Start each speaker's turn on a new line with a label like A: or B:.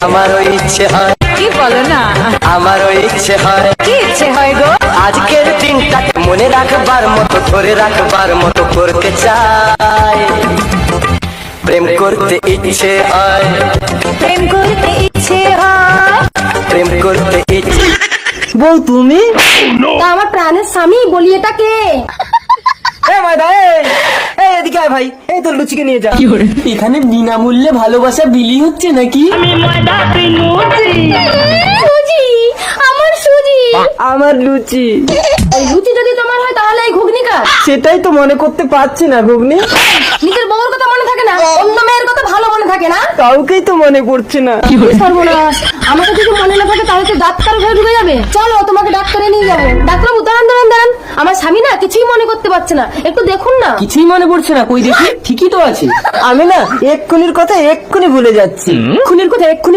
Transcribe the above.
A: আমারও ইচ্ছে হয়,
B: কি বলো না,
A: আমারও ইচ্ছে হয়,
B: কি ইচ্ছে হয় গো?
A: আজকের দিনটাকে মনে রাখবার মতো, ধরে রাখবার মতো করতে চাই। প্রেম করতে ইচ্ছে হয়,
B: প্রেম করতে ইচ্ছে হয়।
A: প্রেম করতে ইচ্ছে।
C: বউ তুমি?
D: তা আমার প্রাণের স্বামী, বলি এটা কে?
C: এদিকে আয় ভাই, এই তোর লুচিকে নিয়ে যা। এখানে বিনামূল্যে ভালোবাসা বিলি হচ্ছে নাকি?
D: সুজি, আমার সুজি।
C: আমার লুচি।
D: এই লুচি যদি তোমার হয় তাহলে এই ঘুগনি কার?
C: সেটাই তো মনে করতে পারছি না ঘুগনি।
D: নিজের বউর কথা মনে থাকে না, অন্য মেয়ের কথা ভালো মনে থাকে না?
C: কাউকেই তো মনে পড়ছে না।
D: সর্বনাশ, আমাকে যদি মনে না থাকে তাহলে তো ডাক্তার ঘরে ঢুকে যাবে। চলো তোমাকে ডাক্তারে নিয়ে যাবো। ডাক্তারবাবু দাঁড়ান দাঁড়ান দাঁড়ান, আমার স্বামী না কিছুই মনে করতে পারছে না, একটু দেখুন না।
C: কিছুই মনে পড়ছে না? কই দেখি, ঠিকই তো আছে। আমি না এক্ষুনির কথা এক্ষুনি ভুলে যাচ্ছি।
D: খুনির কথা এক্ষুনি